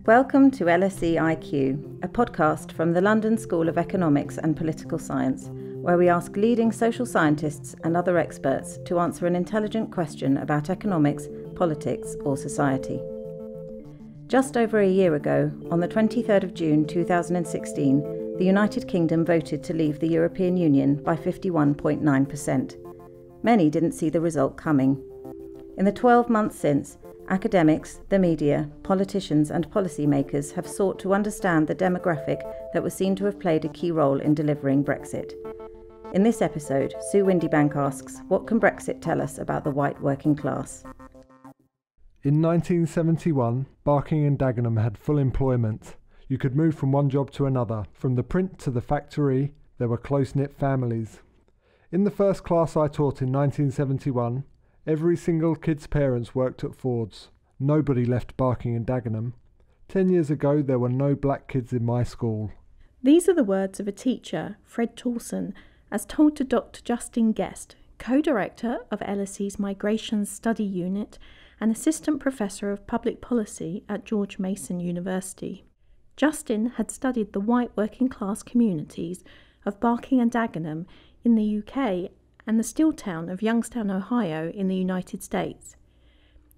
Welcome to LSE IQ, a podcast from the London School of Economics and Political Science, where we ask leading social scientists and other experts to answer an intelligent question about economics, politics, or society. Just over a year ago, on the 23rd of June 2016, the United Kingdom voted to leave the European Union by 51.9%. Many didn't see the result coming. In the 12 months since, academics, the media, politicians and policymakers have sought to understand the demographic that was seen to have played a key role in delivering Brexit. In this episode, Sue Windebank asks, what can Brexit tell us about the white working class? In 1971, Barking and Dagenham had full employment. You could move from one job to another. From the print to the factory, there were close-knit families. In the first class I taught in 1971, every single kid's parents worked at Ford's. Nobody left Barking and Dagenham. 10 years ago, there were no black kids in my school. These are the words of a teacher, Fred Towson, as told to Dr. Justin Gest, co-director of LSE's Migration Study Unit and assistant professor of public policy at George Mason University. Justin had studied the white working class communities of Barking and Dagenham in the UK and the steel town of Youngstown, Ohio in the United States.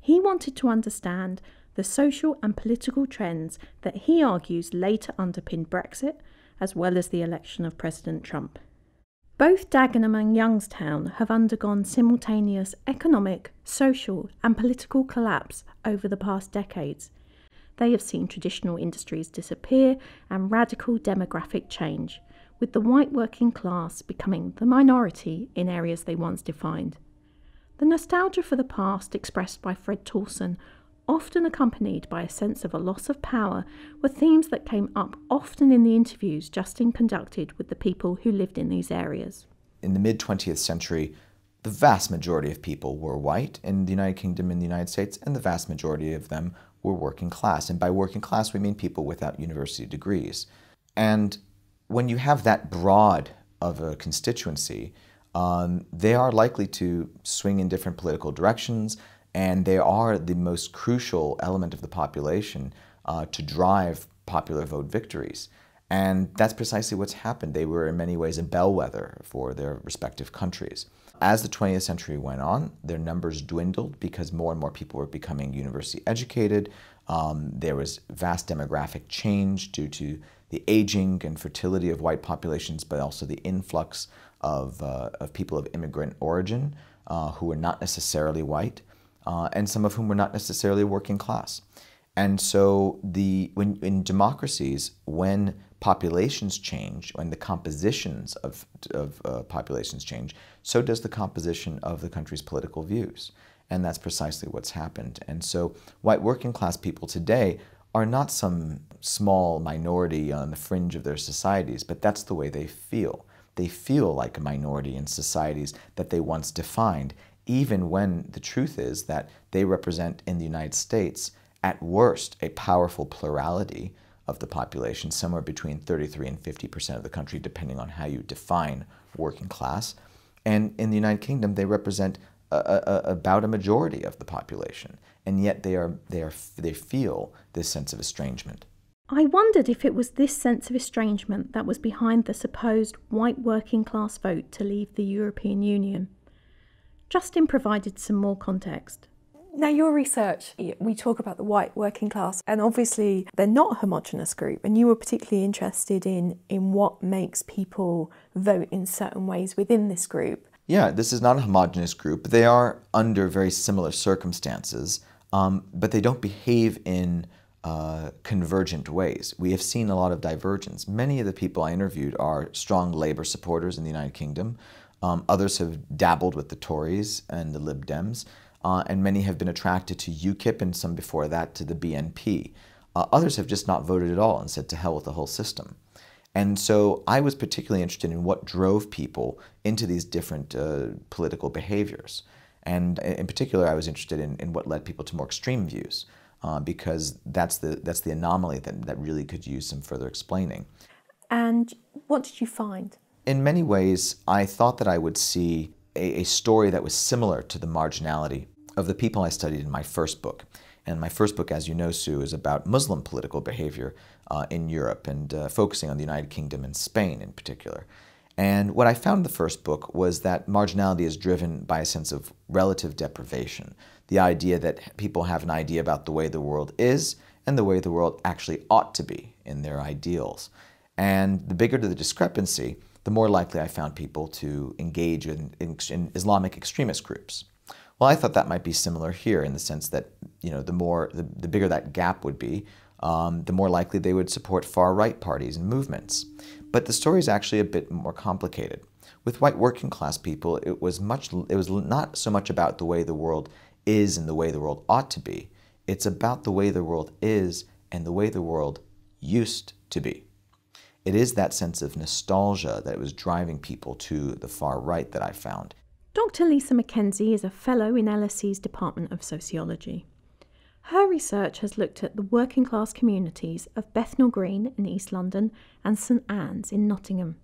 He wanted to understand the social and political trends that he argues later underpinned Brexit, as well as the election of President Trump. Both Dagenham and Youngstown have undergone simultaneous economic, social and political collapse over the past decades. They have seen traditional industries disappear and radical demographic change, with the white working class becoming the minority in areas they once defined. The nostalgia for the past expressed by Fred Towson, often accompanied by a sense of a loss of power, were themes that came up often in the interviews Justin conducted with the people who lived in these areas. In the mid-20th century, the vast majority of people were white in the United Kingdom and the United States, and the vast majority of them were working class. And by working class, we mean people without university degrees. And when you have that broad of a constituency, they are likely to swing in different political directions, and they are the most crucial element of the population to drive popular vote victories. And that's precisely what's happened. They were in many ways a bellwether for their respective countries. As the 20th century went on, their numbers dwindled because more and more people were becoming university educated. There was vast demographic change due to the aging and fertility of white populations, but also the influx of people of immigrant origin who were not necessarily white, and some of whom were not necessarily working class. And so in democracies, when populations change, when the compositions of populations change, so does the composition of the country's political views. And that's precisely what's happened. And so white working class people today are not some small minority on the fringe of their societies, but that's the way they feel. They feel like a minority in societies that they once defined, even when the truth is that they represent in the United States, at worst, a powerful plurality of the population, somewhere between 33 and 50% of the country, depending on how you define working class. And in the United Kingdom, they represent about a majority of the population, and yet they feel this sense of estrangement. I wondered if it was this sense of estrangement that was behind the supposed white working class vote to leave the European Union. Justin provided some more context. Now, your research, we talk about the white working class, and obviously they're not a homogenous group, and you were particularly interested in what makes people vote in certain ways within this group. Yeah, this is not a homogenous group. They are under very similar circumstances, but they don't behave in convergent ways. We have seen a lot of divergence. Many of the people I interviewed are strong Labour supporters in the United Kingdom. Others have dabbled with the Tories and the Lib Dems, and many have been attracted to UKIP and some before that to the BNP. Others have just not voted at all and said to hell with the whole system. And so I was particularly interested in what drove people into these different political behaviors. And in particular, I was interested in what led people to more extreme views, because that's the anomaly that really could use some further explaining. And what did you find? In many ways, I thought that I would see a story that was similar to the marginality of the people I studied in my first book. And my first book, as you know, Sue, is about Muslim political behavior in Europe and focusing on the United Kingdom and Spain in particular. And what I found in the first book was that marginality is driven by a sense of relative deprivation, the idea that people have an idea about the way the world is and the way the world actually ought to be in their ideals. And the bigger the discrepancy, the more likely I found people to engage in Islamic extremist groups. Well, I thought that might be similar here in the sense that, the bigger that gap would be, the more likely they would support far-right parties and movements. But the story is actually a bit more complicated. With white working class people, it was not so much about the way the world is and the way the world ought to be. It's about the way the world is and the way the world used to be. It is that sense of nostalgia that was driving people to the far right that I found. Dr. Lisa McKenzie is a fellow in LSE's Department of Sociology. Her research has looked at the working class communities of Bethnal Green in East London and St Anne's in Nottingham.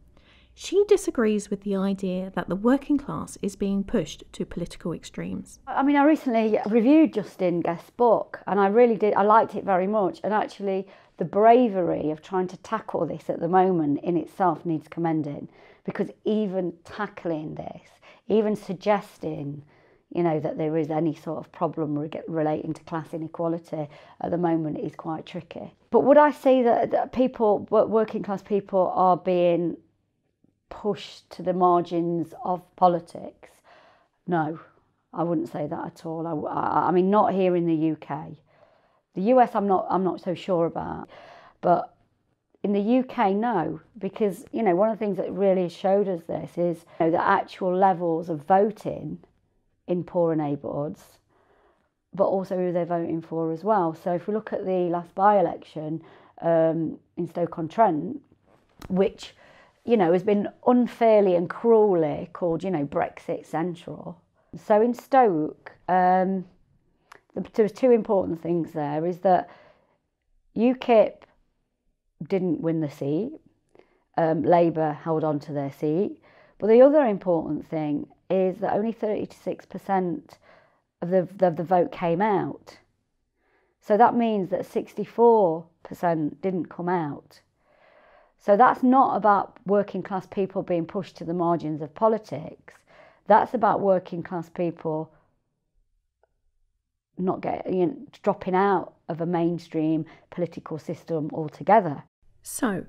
She disagrees with the idea that the working class is being pushed to political extremes. I mean, I recently reviewed Justin Gest's book and I liked it very much, and actually the bravery of trying to tackle this at the moment in itself needs commending, because even tackling this, even suggesting that there is any sort of problem relating to class inequality at the moment is quite tricky. But would I say that working class people are being pushed to the margins of politics? No, I wouldn't say that at all. I mean, not here in the UK. The US, I'm not so sure about, but in the UK, no, because one of the things that really showed us this is the actual levels of voting in poorer neighbourhoods, but also who they're voting for as well. So if we look at the last by-election in Stoke-on-Trent, which has been unfairly and cruelly called Brexit Central. So in Stoke, there's two important things there, is that UKIP didn't win the seat, Labour held on to their seat, but the other important thing is that only 36% of the vote came out. So that means that 64% didn't come out. So that's not about working class people being pushed to the margins of politics. That's about working class people not dropping out of a mainstream political system altogether. So,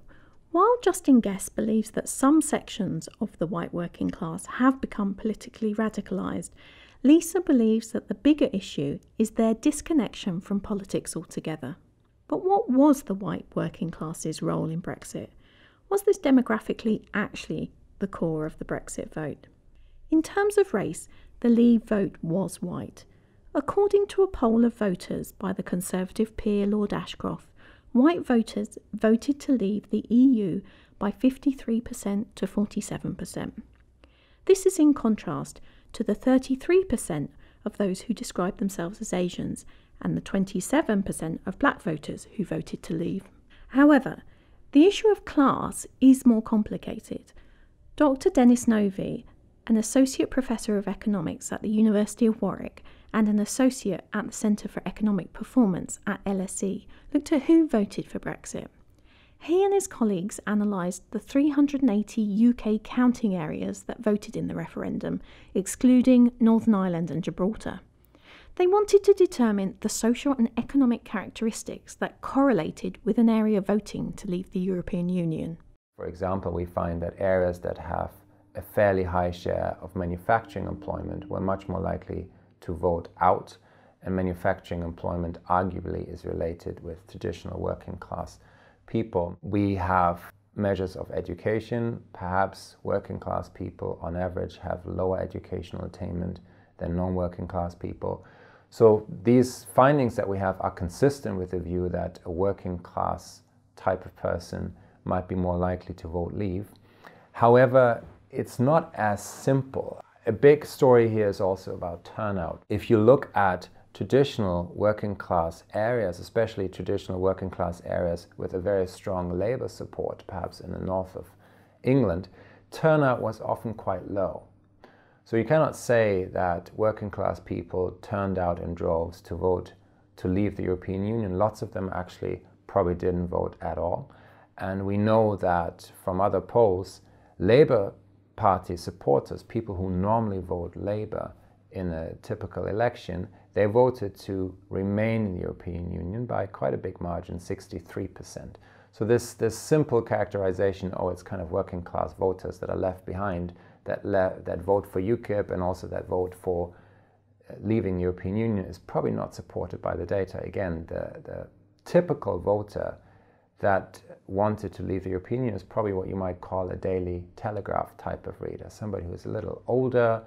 while Justin Gest believes that some sections of the white working class have become politically radicalised, Lisa believes that the bigger issue is their disconnection from politics altogether. But what was the white working class's role in Brexit? Was this demographically actually the core of the Brexit vote? In terms of race, the Leave vote was white. According to a poll of voters by the Conservative peer Lord Ashcroft, white voters voted to leave the EU by 53% to 47%. This is in contrast to the 33% of those who describe themselves as Asians and the 27% of black voters who voted to leave. However, the issue of class is more complicated. Dr. Dennis Novy, an Associate Professor of Economics at the University of Warwick and an Associate at the Centre for Economic Performance at LSE, looked at who voted for Brexit. He and his colleagues analysed the 380 UK counting areas that voted in the referendum, excluding Northern Ireland and Gibraltar. They wanted to determine the social and economic characteristics that correlated with an area voting to leave the European Union. For example, we find that areas that have a fairly high share of manufacturing employment were much more likely to vote out, and manufacturing employment arguably is related with traditional working class people. We have measures of education. Perhaps working class people on average have lower educational attainment than non-working class people. So these findings that we have are consistent with the view that a working class type of person might be more likely to vote Leave. However, it's not as simple. A big story here is also about turnout. If you look at traditional working class areas, especially traditional working class areas with a very strong labour support, perhaps in the north of England, turnout was often quite low. So you cannot say that working class people turned out in droves to vote to leave the European Union. Lots of them actually probably didn't vote at all. And we know that from other polls, Labour Party supporters, people who normally vote Labour in a typical election, they voted to remain in the European Union by quite a big margin, 63%. So this simple characterization, oh, it's kind of working class voters that are left behind, that vote for UKIP and also that vote for leaving the European Union, is probably not supported by the data. Again, the typical voter that wanted to leave the European Union is probably what you might call a Daily Telegraph type of reader, somebody who's a little older,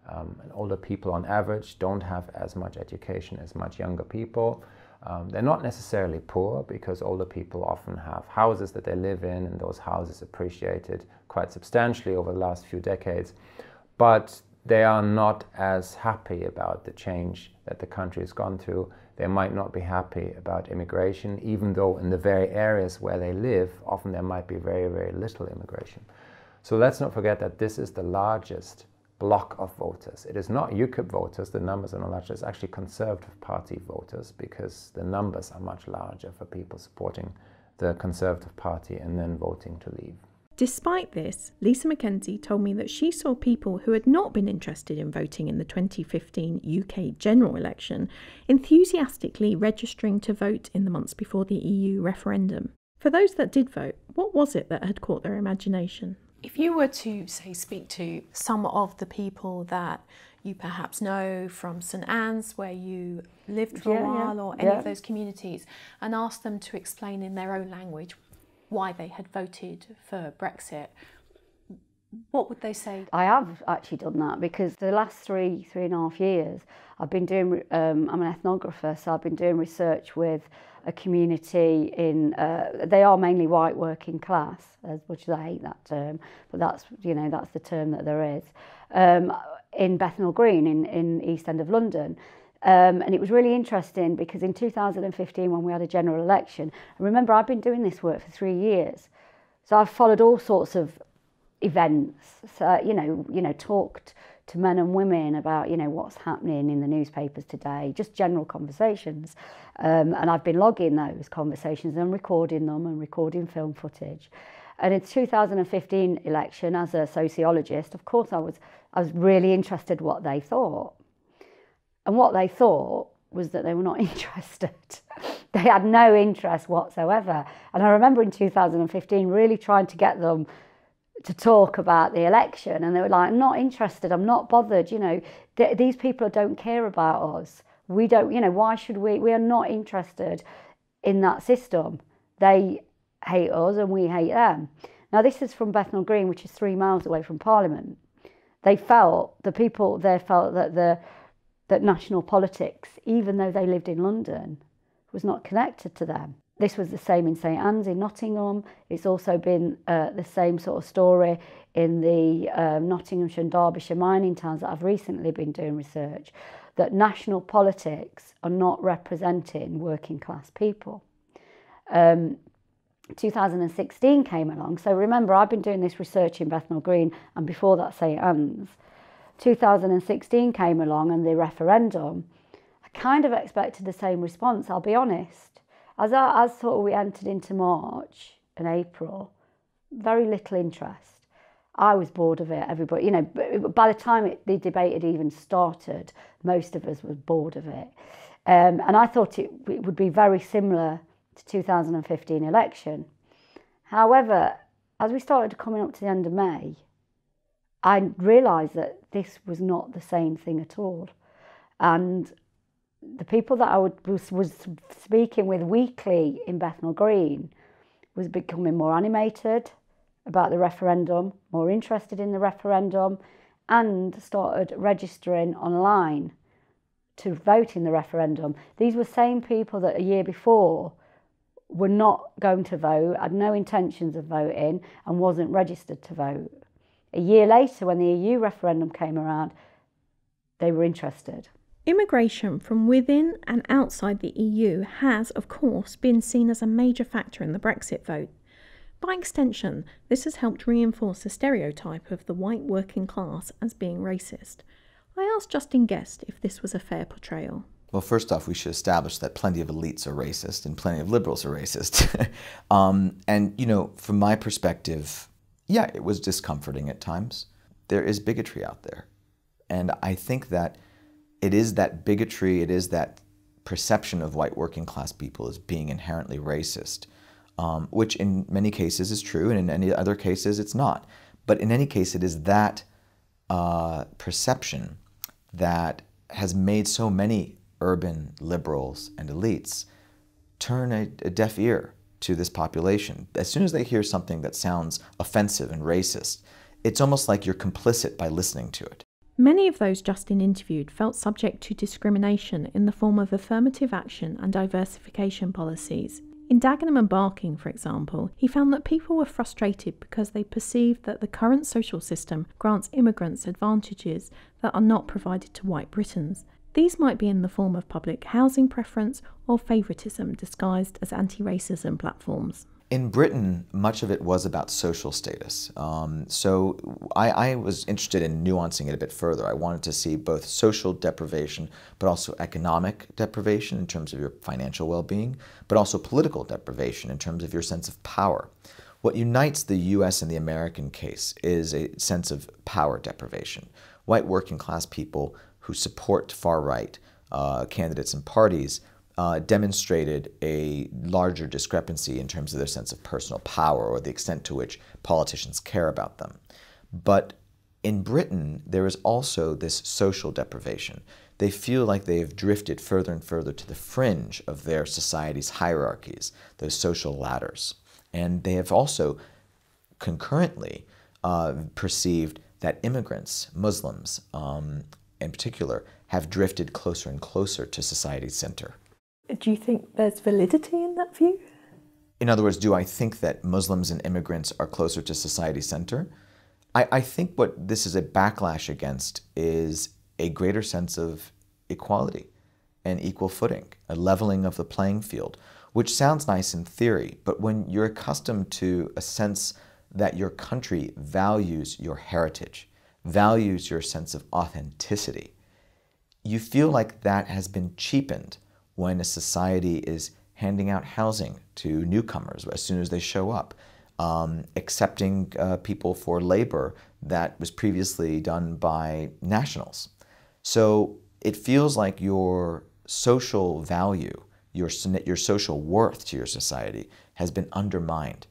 and older people on average don't have as much education as much younger people. They're not necessarily poor, because older people often have houses that they live in, and those houses appreciated quite substantially over the last few decades. But they are not as happy about the change that the country has gone through. They might not be happy about immigration, even though in the very areas where they live, often there might be very, very little immigration. So let's not forget that this is the largest block of voters. It is not UKIP voters, the numbers are not large, it's actually Conservative Party voters, because the numbers are much larger for people supporting the Conservative Party and then voting to leave. Despite this, Lisa McKenzie told me that she saw people who had not been interested in voting in the 2015 UK general election enthusiastically registering to vote in the months before the EU referendum. For those that did vote, what was it that had caught their imagination? If you were to, say, speak to some of the people that you perhaps know from St Anne's, where you lived for a while, or any of those communities, and ask them to explain in their own language why they had voted for Brexit, what would they say? I have actually done that, because the last three and a half years I've been doing, I'm an ethnographer, so I've been doing research with a community in, they are mainly white working class, as much as I hate that term, but that's, that's the term that there is, in Bethnal Green in East End of London. And it was really interesting, because in 2015, when we had a general election, I remember I've been doing this work for 3 years, so I've followed all sorts of events, so, talked to men and women about, what's happening in the newspapers today, just general conversations. And I've been logging those conversations and recording them and recording film footage. And in the 2015 election, as a sociologist, of course, I was really interested what they thought. And what they thought was that they were not interested. They had no interest whatsoever. And I remember in 2015 really trying to get them to talk about the election, and they were like, I'm not interested, I'm not bothered, these people don't care about us. We don't, why should we are not interested in that system. That hate us and we hate them. Now this is from Bethnal Green, which is 3 miles away from Parliament. The people there felt that national politics, even though they lived in London, was not connected to them. This was the same in St Anne's in Nottingham. It's also been the same sort of story in the Nottinghamshire and Derbyshire mining towns that I've recently been doing research, that national politics are not representing working class people. 2016 came along, so remember I've been doing this research in Bethnal Green and before that St Anne's. 2016 came along and the referendum, I kind of expected the same response, I'll be honest. As sort of we entered into March and April, very little interest. I was bored of it, everybody, by the time the debate had even started, most of us were bored of it. And I thought it would be very similar to 2015 election. However, as we started coming up to the end of May, I realised that this was not the same thing at all. And the people that I was speaking with weekly in Bethnal Green was becoming more animated about the referendum, more interested in the referendum, and started registering online to vote in the referendum. These were same people that a year before were not going to vote, had no intentions of voting, and wasn't registered to vote. A year later, when the EU referendum came around, they were interested. Immigration from within and outside the EU has, of course, been seen as a major factor in the Brexit vote. By extension, this has helped reinforce the stereotype of the white working class as being racist. I asked Gest if this was a fair portrayal. Well, first off, we should establish that plenty of elites are racist and plenty of liberals are racist. And, you know, from my perspective, yeah, it was discomforting at times. There is bigotry out there. And I think that it is that bigotry, it is that perception of white working class people as being inherently racist, which in many cases is true, and in any other cases it's not. But in any case, it is that perception that has made so many urban liberals and elites turn a deaf ear to this population. As soon as they hear something that sounds offensive and racist, it's almost like you're complicit by listening to it. Many of those Justin interviewed felt subject to discrimination in the form of affirmative action and diversification policies. In Dagenham and Barking, for example, he found that people were frustrated because they perceived that the current social system grants immigrants advantages that are not provided to white Britons. These might be in the form of public housing preference or favouritism disguised as anti-racism platforms. In Britain, much of it was about social status. So I was interested in nuancing it a bit further. I wanted to see both social deprivation, but also economic deprivation in terms of your financial well-being, but also political deprivation in terms of your sense of power. What unites the US and the American case is a sense of power deprivation. White working class people who support far-right candidates and parties demonstrated a larger discrepancy in terms of their sense of personal power or the extent to which politicians care about them. But in Britain, there is also this social deprivation. They feel like they have drifted further and further to the fringe of their society's hierarchies, those social ladders. And they have also concurrently perceived that immigrants, Muslims in particular, have drifted closer and closer to society's center. Do you think there's validity in that view? In other words, do I think that Muslims and immigrants are closer to society's center? I think what this is a backlash against is a greater sense of equality and equal footing, a leveling of the playing field, which sounds nice in theory, but when you're accustomed to a sense that your country values your heritage, values your sense of authenticity, you feel like that has been cheapened when a society is handing out housing to newcomers as soon as they show up, accepting people for labor that was previously done by nationals. So it feels like your social value, your social worth to your society has been undermined.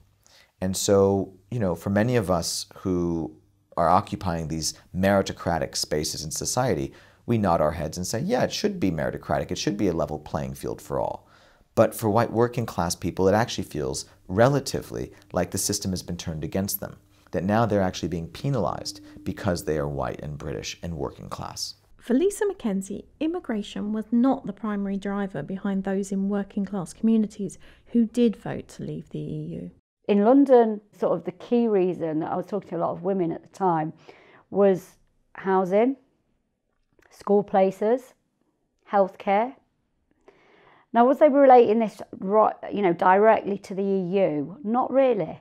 And so, you know, for many of us who are occupying these meritocratic spaces in society, we nod our heads and say, yeah, it should be meritocratic, it should be a level playing field for all. But for white working class people, it actually feels relatively like the system has been turned against them, that now they're actually being penalized because they are white and British and working class. For Lisa McKenzie, immigration was not the primary driver behind those in working class communities who did vote to leave the EU. In London, sort of the key reason, I was talking to a lot of women at the time, was housing, school places, healthcare. Now, was they relating this, directly to the EU? Not really.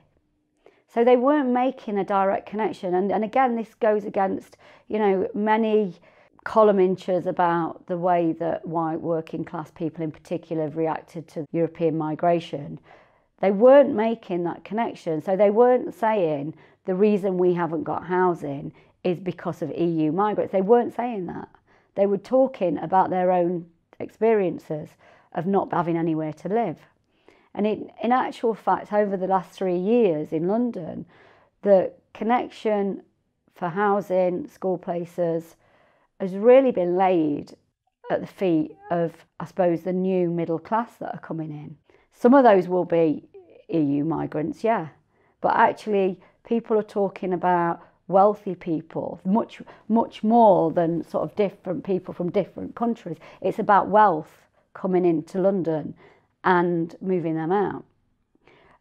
So they weren't making a direct connection. And again, this goes against, many column inches about the way that white working class people in particular have reacted to European migration. They weren't making that connection. So they weren't saying the reason we haven't got housing is because of EU migrants. They weren't saying that. They were talking about their own experiences of not having anywhere to live. And in actual fact, over the last 3 years in London, the connection for housing, school places, has really been laid at the feet of, I suppose, the new middle class that are coming in. Some of those will be EU migrants, yeah, but actually people are talking about wealthy people, much more than sort of different people from different countries. It's about wealth coming into London and moving them out.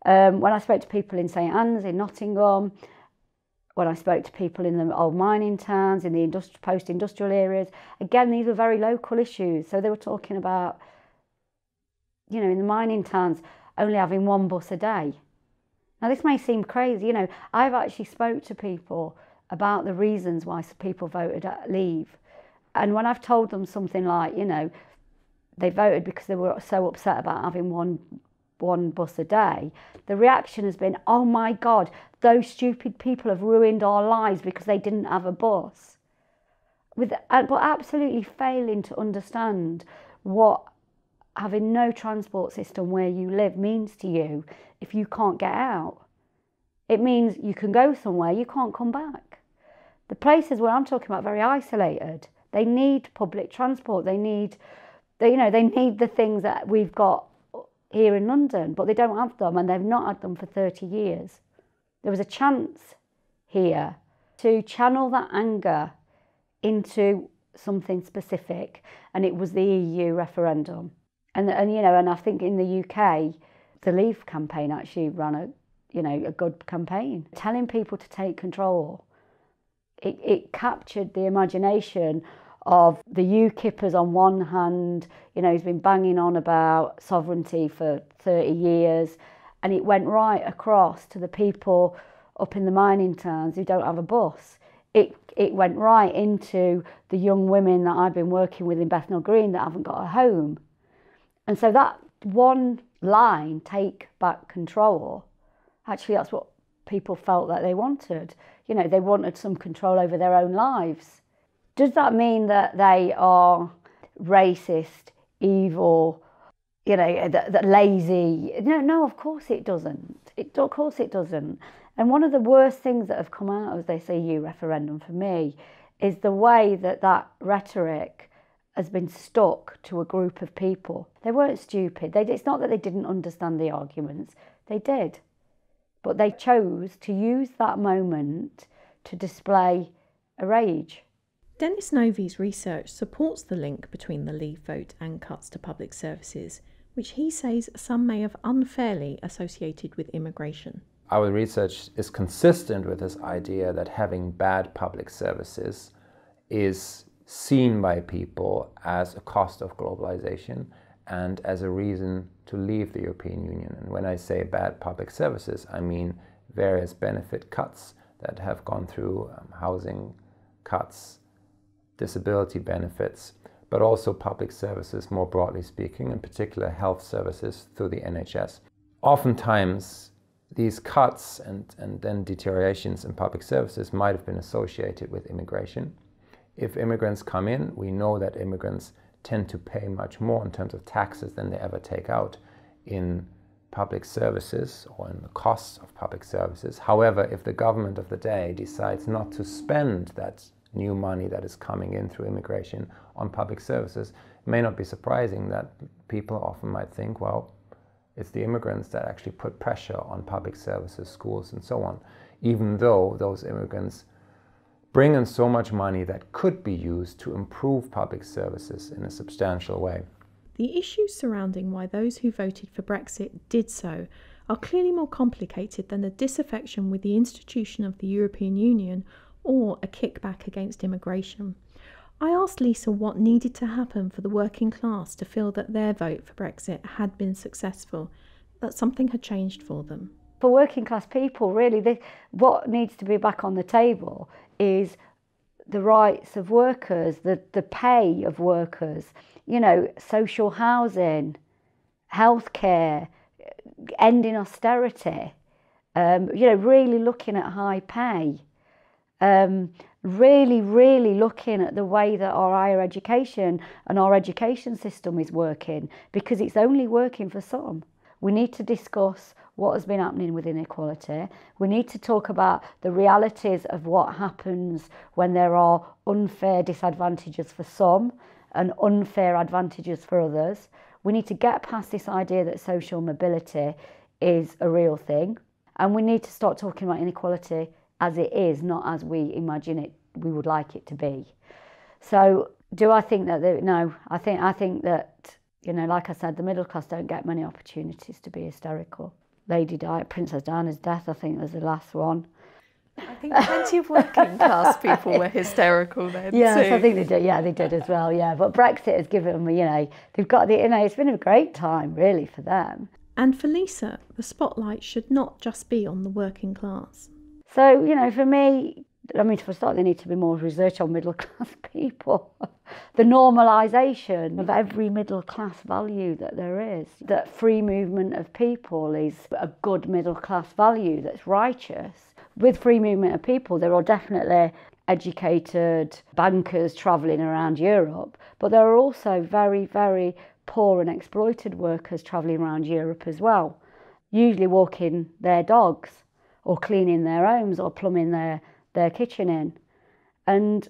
When I spoke to people in St Anne's, in Nottingham, when I spoke to people in the old mining towns, in the post-industrial areas, again, these were very local issues. So they were talking about, in the mining towns, only having one bus a day. Now, this may seem crazy. I've actually spoke to people about the reasons why people voted leave. And when I've told them something like, they voted because they were so upset about having one bus a day. The reaction has been, oh my God, those stupid people have ruined our lives because they didn't have a bus. But absolutely failing to understand what having no transport system where you live means to you if you can't get out. It means you can go somewhere, you can't come back. The places where I'm talking about are very isolated. They need public transport. They need the things that we've got here in London, but they don't have them, and they've not had them for 30 years. There was a chance here to channel that anger into something specific, and it was the EU referendum. And I think in the UK, the Leave campaign actually ran a good campaign, telling people to take control. It captured the imagination of the UKIPers on one hand, who's been banging on about sovereignty for 30 years, and it went right across to the people up in the mining towns who don't have a bus. It went right into the young women that I've been working with in Bethnal Green that haven't got a home. And so that one line, take back control, actually that's what people felt that they wanted. They wanted some control over their own lives. Does that mean that they are racist, evil, that lazy? No, of course it doesn't. Of course it doesn't. And one of the worst things that have come out of this EU referendum for me is the way that rhetoric has been stuck to a group of people. They weren't stupid. It's not that they didn't understand the arguments. They did. But they chose to use that moment to display a rage. Dennis Novy's research supports the link between the Leave vote and cuts to public services, which he says some may have unfairly associated with immigration. Our research is consistent with this idea that having bad public services is seen by people as a cost of globalization and as a reason to leave the European Union. And when I say bad public services, I mean various benefit cuts that have gone through, housing cuts, disability benefits, but also public services more broadly speaking, in particular health services through the NHS. Oftentimes, these cuts and then deteriorations in public services might have been associated with immigration. If immigrants come in, we know that immigrants tend to pay much more in terms of taxes than they ever take out in public services or in the costs of public services. However, if the government of the day decides not to spend that new money that is coming in through immigration on public services, it may not be surprising that people often might think, well, it's the immigrants that actually put pressure on public services, schools, and so on, even though those immigrants bring in so much money that could be used to improve public services in a substantial way. The issues surrounding why those who voted for Brexit did so are clearly more complicated than the disaffection with the institution of the European Union or a kickback against immigration. I asked Lisa what needed to happen for the working class to feel that their vote for Brexit had been successful, that something had changed for them. For working class people, really, what needs to be back on the table is the rights of workers, the pay of workers, social housing, healthcare, ending austerity, really looking at high pay. Really looking at the way that our higher education and our education system is working, because it's only working for some. We need to discuss what has been happening with inequality. We need to talk about the realities of what happens when there are unfair disadvantages for some and unfair advantages for others. We need to get past this idea that social mobility is a real thing, and we need to start talking about inequality as it is, not as we imagine it, we would like it to be. So do I think that, no, I think that, like I said, the middle class don't get many opportunities to be hysterical. Princess Diana's death, I think, was the last one. I think plenty of working class people were hysterical then yes, too. I think they did. Yeah, they did as well. Yeah, but Brexit has given them, they've got it's been a great time really for them. And for Lisa, the spotlight should not just be on the working class. So, for me, I mean, for a start, there needs to be more research on middle-class people. The normalisation of every middle-class value that there is. That free movement of people is a good middle-class value that's righteous. With free movement of people, there are definitely educated bankers travelling around Europe, but there are also very, very poor and exploited workers travelling around Europe as well, usually walking their dogs or cleaning their homes or plumbing their kitchen in. And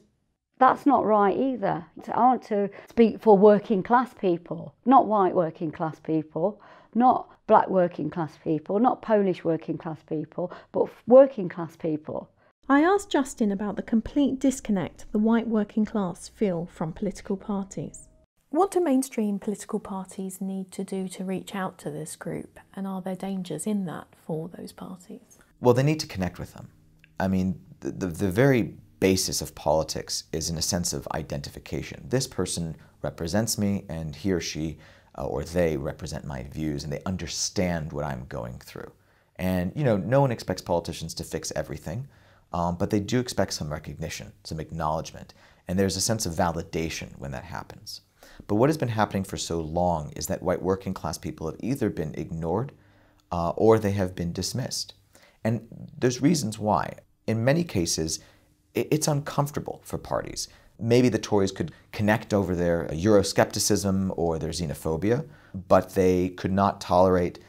that's not right either. I want to speak for working class people, not white working class people, not black working class people, not Polish working class people, but working class people. I asked Justin about the complete disconnect the white working class feel from political parties. What do mainstream political parties need to do to reach out to this group, and are there dangers in that for those parties? Well, they need to connect with them. I mean, the very basis of politics is in a sense of identification. This person represents me, and he or she or they represent my views, and they understand what I'm going through. And, you know, no one expects politicians to fix everything, but they do expect some recognition, some acknowledgement, and there's a sense of validation when that happens. But what has been happening for so long is that white working class people have either been ignored or they have been dismissed. And there's reasons why. In many cases, it's uncomfortable for parties. Maybe the Tories could connect over their Euroscepticism or their xenophobia, but they could not tolerate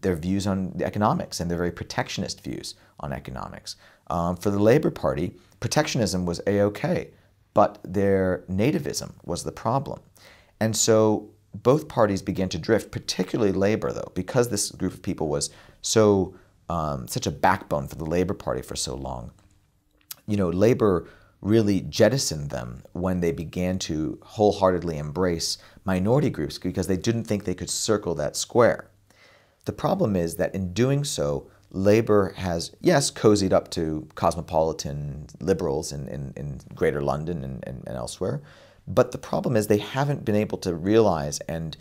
their views on the economics and their very protectionist views on economics. For the Labour Party, protectionism was A-OK, but their nativism was the problem. And so both parties began to drift, particularly Labour, though, because this group of people was so such a backbone for the Labour Party for so long. You know, Labour really jettisoned them when they began to wholeheartedly embrace minority groups because they didn't think they could circle that square. The problem is that in doing so, Labour has, yes, cozied up to cosmopolitan liberals in Greater London and elsewhere, but the problem is they haven't been able to realize and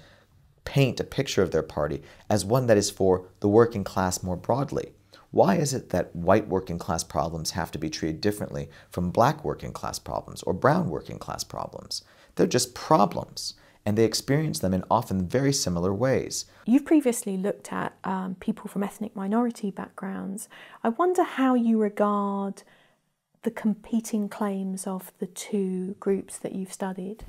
paint a picture of their party as one that is for the working class more broadly. Why is it that white working class problems have to be treated differently from black working class problems or brown working class problems? They're just problems, and they experience them in often very similar ways. You've previously looked at people from ethnic minority backgrounds. I wonder how you regard the competing claims of the two groups that you've studied.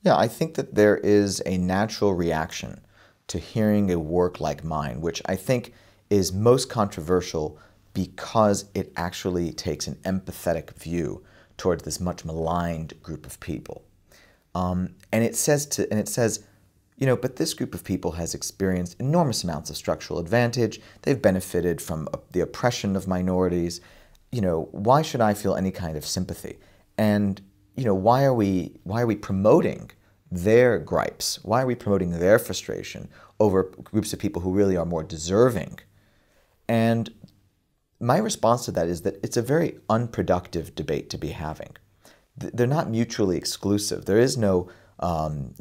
Yeah, I think that there is a natural reaction to hearing a work like mine, which I think is most controversial because it actually takes an empathetic view towards this much maligned group of people. And it says, you know, but this group of people has experienced enormous amounts of structural advantage. They've benefited from the oppression of minorities. You know, why should I feel any kind of sympathy? And you know, why are we promoting their gripes? Why are we promoting their frustration over groups of people who really are more deserving? And my response to that is that it's a very unproductive debate to be having. They're not mutually exclusive. There is no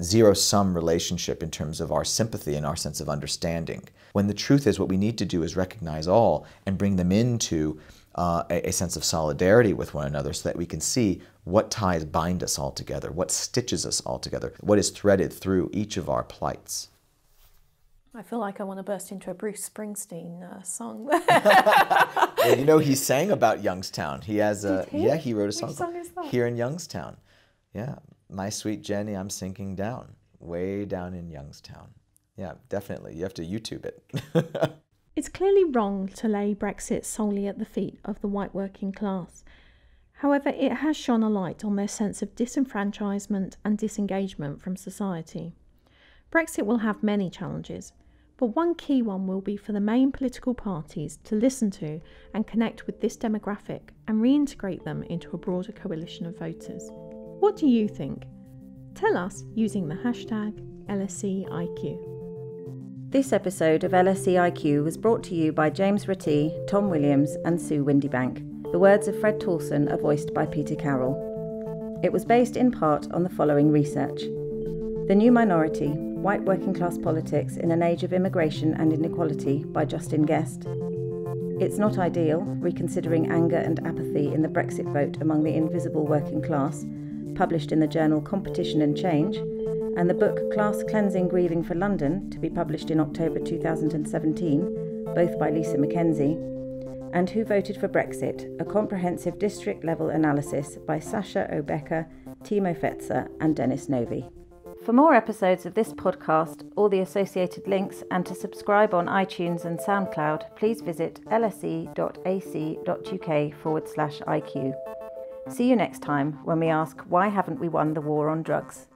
zero-sum relationship in terms of our sympathy and our sense of understanding. When the truth is what we need to do is recognize all and bring them into a sense of solidarity with one another so that we can see what ties bind us all together, what stitches us all together, what is threaded through each of our plights. I feel like I want to burst into a Bruce Springsteen song. Well, you know, he sang about Youngstown. He has a, yeah, he wrote a song, Which song is that? Here in Youngstown. Yeah, my sweet Jenny, I'm sinking down, way down in Youngstown. Yeah, definitely. You have to YouTube it. It's clearly wrong to lay Brexit solely at the feet of the white working class. However, it has shone a light on their sense of disenfranchisement and disengagement from society. Brexit will have many challenges, but one key one will be for the main political parties to listen to and connect with this demographic and reintegrate them into a broader coalition of voters. What do you think? Tell us using the hashtag LSE IQ. This episode of LSE IQ was brought to you by James Ratty, Tom Williams and Sue Windebank. The words of Fred Tolson are voiced by Peter Carroll. It was based in part on the following research: The New Minority, White Working Class Politics in an Age of Immigration and Inequality by Justin Gest. It's Not Ideal, Reconsidering Anger and Apathy in the Brexit Vote Among the Invisible Working Class, published in the journal Competition and Change, and the book Class Cleansing Grieving for London, to be published in October 2017, both by Lisa McKenzie, and Who Voted for Brexit, a comprehensive district-level analysis by Sasha O'Becker, Timo Fetzer and Dennis Novy. For more episodes of this podcast, all the associated links, and to subscribe on iTunes and SoundCloud, please visit lse.ac.uk/IQ. See you next time when we ask, why haven't we won the war on drugs?